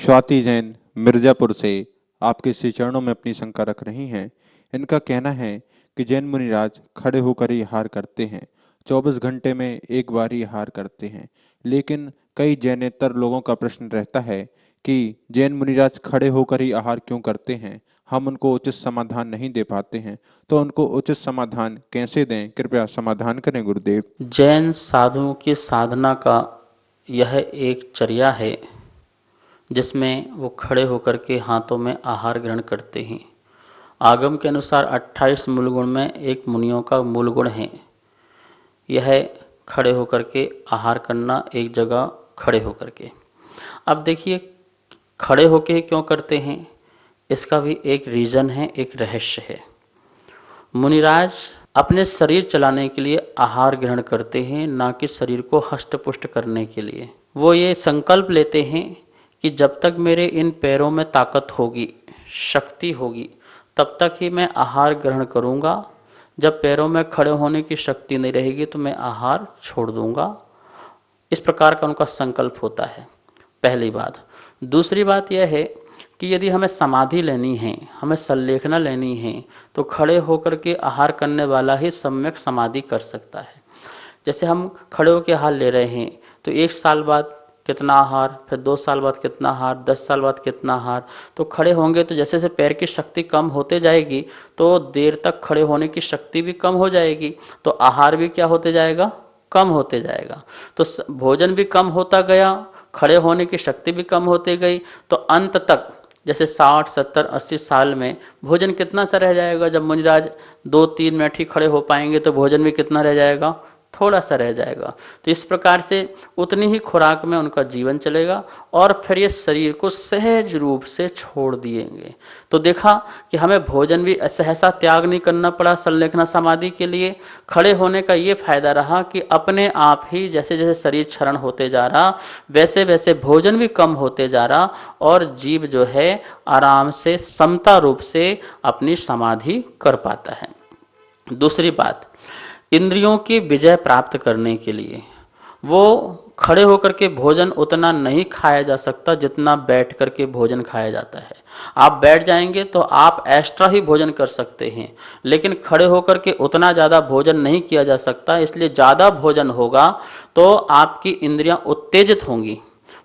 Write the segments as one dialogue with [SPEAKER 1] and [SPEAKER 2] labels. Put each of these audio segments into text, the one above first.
[SPEAKER 1] स्वाति जैन मिर्जापुर से आपके श्री चरणों में अपनी शंका रख रही हैं। इनका कहना है कि जैन मुनिराज खड़े होकर ही आहार करते हैं, 24 घंटे में एक बार ही आहार करते हैं। लेकिन कई जैनेतर लोगों का प्रश्न रहता है कि जैन मुनिराज खड़े होकर ही आहार क्यों करते हैं, हम उनको उचित समाधान नहीं दे पाते हैं। तो उनको उचित समाधान कैसे दें, कृपया समाधान करें गुरुदेव।
[SPEAKER 2] जैन साधुओं की साधना का यह एक चर्या है जिसमें वो खड़े होकर के हाथों में आहार ग्रहण करते हैं। आगम के अनुसार 28 मूल गुण में एक मुनियों का मूल गुण है यह खड़े होकर के आहार करना, एक जगह खड़े होकर के। अब देखिए, खड़े होके क्यों करते हैं, इसका भी एक रीज़न है, एक रहस्य है। मुनिराज अपने शरीर चलाने के लिए आहार ग्रहण करते हैं, ना कि शरीर को हष्ट पुष्ट करने के लिए। वो ये संकल्प लेते हैं कि जब तक मेरे इन पैरों में ताकत होगी, शक्ति होगी, तब तक ही मैं आहार ग्रहण करूँगा। जब पैरों में खड़े होने की शक्ति नहीं रहेगी तो मैं आहार छोड़ दूँगा। इस प्रकार का उनका संकल्प होता है, पहली बात। दूसरी बात यह है कि यदि हमें समाधि लेनी है, हमें संलेखना लेनी है, तो खड़े होकर के आहार करने वाला ही सम्यक समाधि कर सकता है। जैसे हम खड़े होकर आहार ले रहे हैं तो 1 साल बाद कितना आहार, फिर 2 साल बाद कितना आहार, 10 साल बाद कितना आहार। तो खड़े होंगे तो जैसे जैसे पैर की शक्ति कम होते जाएगी तो देर तक खड़े होने की शक्ति भी कम हो जाएगी, तो आहार भी क्या होते जाएगा, कम होते जाएगा। तो भोजन भी कम होता गया, खड़े होने की शक्ति भी कम होती गई, तो अंत तक जैसे 60, 70, 80 साल में भोजन कितना सा रह जाएगा। जब मुनिराज 2-3 मिनट ही खड़े हो पाएंगे तो भोजन भी कितना रह जाएगा, थोड़ा सा रह जाएगा। तो इस प्रकार से उतनी ही खुराक में उनका जीवन चलेगा और फिर ये शरीर को सहज रूप से छोड़ दिएंगे। तो देखा कि हमें भोजन भी सहसा त्याग नहीं करना पड़ा संलेखना समाधि के लिए। खड़े होने का ये फायदा रहा कि अपने आप ही जैसे जैसे शरीर क्षरण होते जा रहा, वैसे वैसे भोजन भी कम होते जा रहा और जीव जो है आराम से समता रूप से अपनी समाधि कर पाता है। दूसरी बात, इंद्रियों की विजय प्राप्त करने के लिए वो खड़े होकर के भोजन उतना नहीं खाया जा सकता जितना बैठ कर के भोजन खाया जाता है। आप बैठ जाएंगे तो आप एक्स्ट्रा ही भोजन कर सकते हैं, लेकिन खड़े होकर के उतना ज़्यादा भोजन नहीं किया जा सकता। इसलिए ज़्यादा भोजन होगा तो आपकी इंद्रियां उत्तेजित होंगी,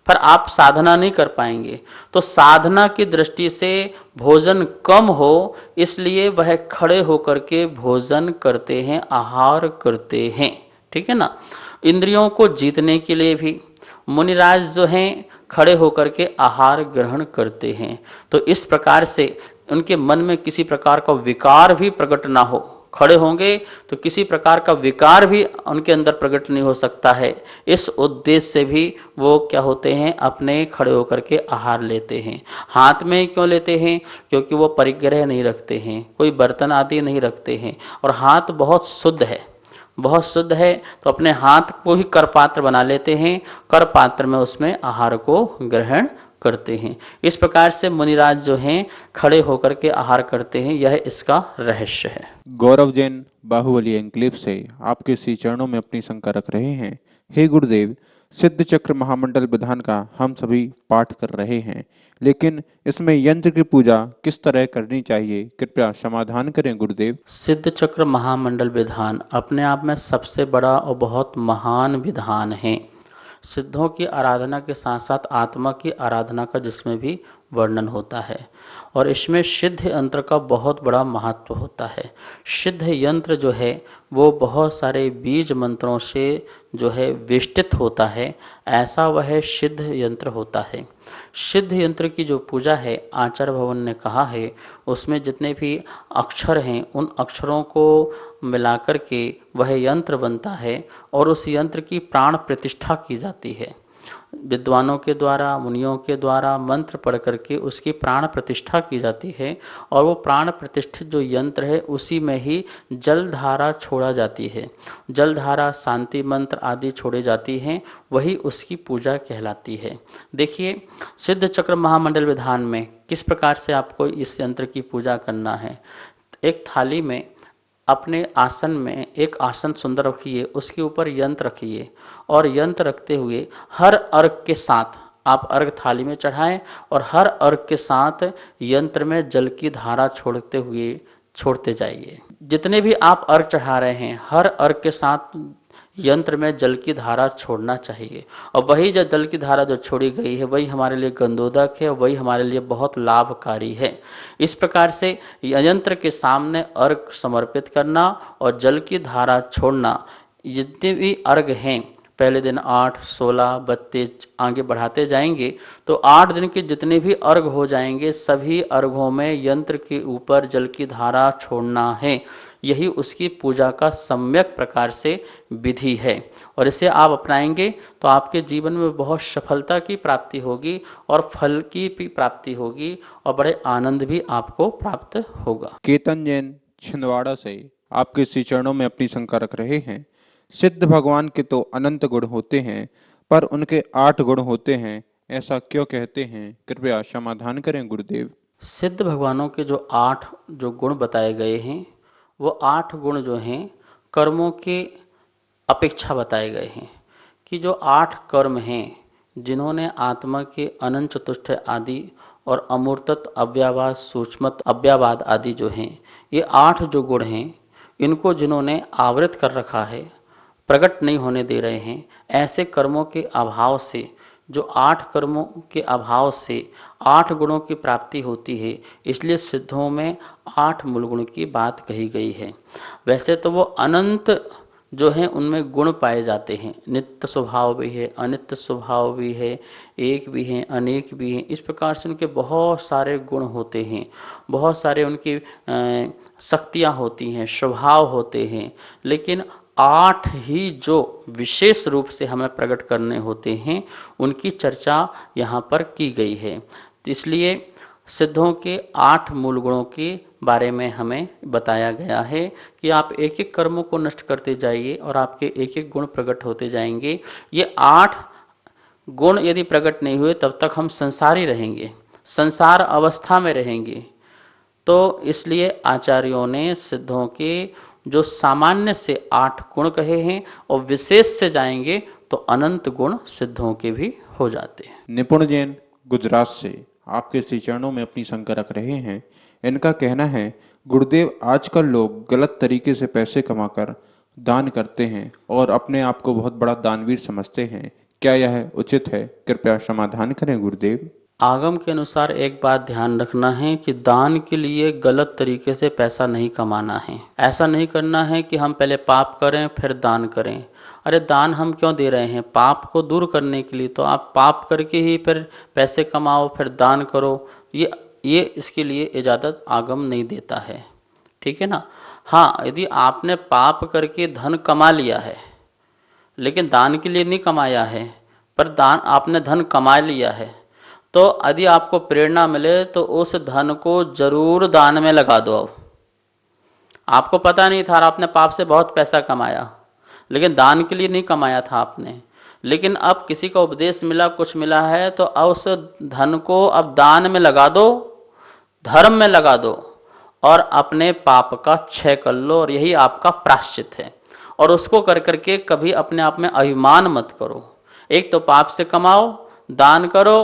[SPEAKER 2] पर आप साधना नहीं कर पाएंगे। तो साधना की दृष्टि से भोजन कम हो, इसलिए वह खड़े होकर के भोजन करते हैं, आहार करते हैं। ठीक है ना। इंद्रियों को जीतने के लिए भी मुनिराज जो हैं खड़े होकर के आहार ग्रहण करते हैं। तो इस प्रकार से उनके मन में किसी प्रकार का विकार भी प्रकट ना हो। खड़े होंगे तो किसी प्रकार का विकार भी उनके अंदर प्रकट नहीं हो सकता है। इस उद्देश्य से भी वो क्या होते हैं, अपने खड़े होकर के आहार लेते हैं। हाथ में क्यों लेते हैं, क्योंकि वो परिग्रह नहीं रखते हैं, कोई बर्तन आदि नहीं रखते हैं और हाथ बहुत शुद्ध है, बहुत शुद्ध है। तो अपने हाथ को ही कर पात्र बना लेते हैं, कर पात्र में उसमें आहार को ग्रहण करते हैं। इस प्रकार से मुनिराज जो हैं खड़े होकर के आहार करते हैं, यह इसका रहस्य है।
[SPEAKER 1] गौरव जैन बाहुबली एन्क्लेव से आपके श्री चरणों में अपनी शंका रख रहे हैं। हे गुरुदेव, सिद्ध चक्र महामंडल विधान का हम सभी पाठ कर रहे हैं, लेकिन इसमें यंत्र की पूजा किस तरह करनी चाहिए, कृपया समाधान करें गुरुदेव।
[SPEAKER 2] सिद्ध चक्र महामंडल विधान अपने आप में सबसे बड़ा और बहुत महान विधान है। सिद्धों की आराधना के साथ साथ आत्मा की आराधना का जिसमें भी वर्णन होता है और इसमें सिद्ध यंत्र का बहुत बड़ा महत्व होता है। सिद्ध यंत्र जो है वो बहुत सारे बीज मंत्रों से जो है वेष्टित होता है, ऐसा वह सिद्ध यंत्र होता है। सिद्ध यंत्र की जो पूजा है, आचार्य भवन ने कहा है, उसमें जितने भी अक्षर हैं उन अक्षरों को मिलाकर के वह यंत्र बनता है और उस यंत्र की प्राण प्रतिष्ठा की जाती है। विद्वानों के द्वारा, मुनियों के द्वारा मंत्र पढ़ करके उसकी प्राण प्रतिष्ठा की जाती है और वो प्राण प्रतिष्ठित जो यंत्र है उसी में ही जलधारा छोड़ा जाती है। जलधारा, शांति मंत्र आदि छोड़े जाती हैं, वही उसकी पूजा कहलाती है। देखिए, सिद्ध चक्र महामंडल विधान में किस प्रकार से आपको इस यंत्र की पूजा करना है। एक थाली में अपने आसन में एक आसन सुंदर रखिए, उसके ऊपर यंत्र रखिए और यंत्र रखते हुए हर अर्घ के साथ आप अर्घ थाली में चढ़ाएं और हर अर्घ के साथ यंत्र में जल की धारा छोड़ते जाइए। जितने भी आप अर्घ चढ़ा रहे हैं, हर अर्घ के साथ यंत्र में जल की धारा छोड़ना चाहिए। और वही जो जल की धारा जो छोड़ी गई है वही हमारे लिए गंधोदक है, वही हमारे लिए बहुत लाभकारी है। इस प्रकार से यंत्र के सामने अर्घ समर्पित करना और जल की धारा छोड़ना, जितने भी अर्घ हैं, पहले दिन 8, 16, 32 आगे बढ़ाते जाएंगे तो 8 दिन के जितने भी अर्घ हो जाएंगे, सभी अर्घों में यंत्र के ऊपर जल की धारा छोड़ना है। यही उसकी पूजा का सम्यक प्रकार से विधि है और इसे आप अपनाएंगे तो आपके जीवन में बहुत सफलता की प्राप्ति होगी और फल की भी प्राप्ति होगी और बड़े आनंद भी आपको प्राप्त होगा।
[SPEAKER 1] केतन जैन छिंदवाड़ा से आपके श्री चरणों में अपनी शंका रख रहे हैं। सिद्ध भगवान के तो अनंत गुण होते हैं, पर उनके 8 गुण होते हैं, ऐसा क्यों कहते हैं? कृपया समाधान करें गुरुदेव।
[SPEAKER 2] सिद्ध भगवानों के जो 8 जो गुण बताए गए हैं, वो 8 गुण जो हैं कर्मों के अपेक्षा बताए गए हैं कि जो 8 कर्म हैं जिन्होंने आत्मा के अनंत चतुष्ट आदि और अमूर्तत्व अव्यवाद सूक्ष्मत अव्यवाद आदि जो हैं, ये 8 जो गुण हैं, इनको जिन्होंने आवृत कर रखा है, प्रकट नहीं होने दे रहे हैं, ऐसे कर्मों के अभाव से, जो 8 कर्मों के अभाव से 8 गुणों की प्राप्ति होती है, इसलिए सिद्धों में 8 मूल गुण की बात कही गई है। वैसे तो वो अनंत जो हैं उनमें गुण पाए जाते हैं, नित्य स्वभाव भी है, अनित्य स्वभाव भी है, एक भी हैं, अनेक भी हैं। इस प्रकार से उनके बहुत सारे गुण होते हैं, बहुत सारे उनकी शक्तियाँ होती हैं, स्वभाव होते हैं, लेकिन 8 ही जो विशेष रूप से हमें प्रकट करने होते हैं उनकी चर्चा यहाँ पर की गई है। तो इसलिए सिद्धों के 8 मूल गुणों के बारे में हमें बताया गया है कि आप एक एक कर्मों को नष्ट करते जाइए और आपके एक एक गुण प्रकट होते जाएंगे। ये 8 गुण यदि प्रकट नहीं हुए तब तक हम संसारी रहेंगे, संसार अवस्था में रहेंगे। तो इसलिए आचार्यों ने सिद्धों के जो सामान्य से 8 गुण कहे हैं और विशेष से जाएंगे तो अनंत गुण सिद्धों के भी हो जाते हैं।
[SPEAKER 1] निपुण जैन गुजरात से आपके श्री चरणों में अपनी शंका रख रहे हैं। इनका कहना है, गुरुदेव आजकल लोग गलत तरीके से पैसे कमाकर दान करते हैं और अपने आप को बहुत बड़ा दानवीर समझते हैं, क्या यह उचित है? कृपया समाधान करें गुरुदेव।
[SPEAKER 2] आगम के अनुसार एक बात ध्यान रखना है कि दान के लिए गलत तरीके से पैसा नहीं कमाना है। ऐसा नहीं करना है कि हम पहले पाप करें फिर दान करें। अरे दान हम क्यों दे रहे हैं? पाप को दूर करने के लिए। तो आप पाप करके ही फिर पैसे कमाओ फिर दान करो, ये इसके लिए इजाज़त आगम नहीं देता है। ठीक है ना। हाँ, यदि आपने पाप करके धन कमा लिया है लेकिन दान के लिए नहीं कमाया है, पर दान आपने धन कमा लिया है, तो यदि आपको प्रेरणा मिले तो उस धन को जरूर दान में लगा दो। अब आपको पता नहीं था, आपने पाप से बहुत पैसा कमाया लेकिन दान के लिए नहीं कमाया था आपने, लेकिन अब किसी का उपदेश मिला, कुछ मिला है, तो अब उस धन को अब दान में लगा दो, धर्म में लगा दो और अपने पाप का क्षय कर लो, और यही आपका प्रायश्चित है। और उसको कर करके कभी अपने आप में अभिमान मत करो। एक तो पाप से कमाओ, दान करो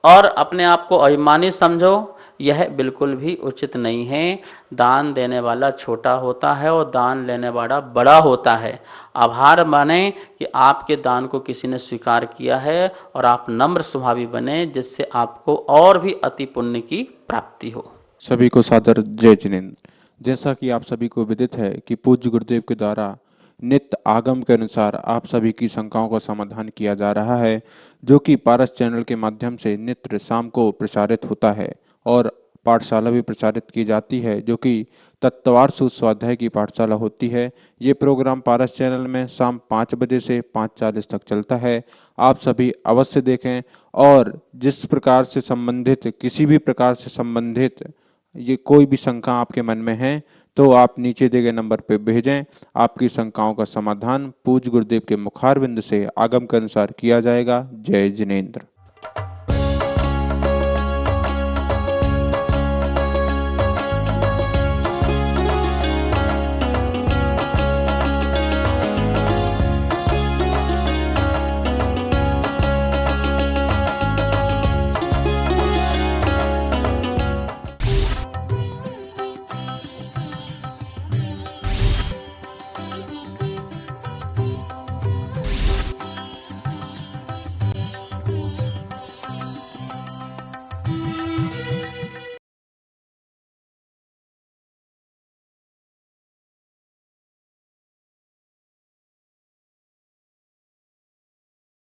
[SPEAKER 2] और अपने आप को अभिमानी समझो, यह बिल्कुल भी उचित नहीं है। दान देने वाला छोटा होता है और दान लेने वाला बड़ा होता है। आभार माने कि आपके दान को किसी ने स्वीकार किया है और आप नम्र स्वभावी बने, जिससे आपको और भी अति पुण्य की प्राप्ति हो।
[SPEAKER 1] सभी को सादर जय जिनेन्द्र। जैसा कि आप सभी को विदित है कि पूज्य गुरुदेव के द्वारा नित्य आगम के अनुसार आप सभी की शंकाओं का समाधान किया जा रहा है, जो कि पारस चैनल के माध्यम से नित्य शाम को प्रसारित होता है और पाठशाला भी प्रचारित की जाती है, जो कि तत्वार सूत्र स्वाध्याय की पाठशाला होती है। ये प्रोग्राम पारस चैनल में शाम 5 बजे से 5:40 तक चलता है। आप सभी अवश्य देखें और जिस प्रकार से संबंधित, किसी भी प्रकार से संबंधित ये कोई भी शंका आपके मन में है तो आप नीचे दिए गए नंबर पर भेजें। आपकी शंकाओं का समाधान पूज्य गुरुदेव के मुखारविंद से आगम के अनुसार किया जाएगा। जय जिनेन्द्र।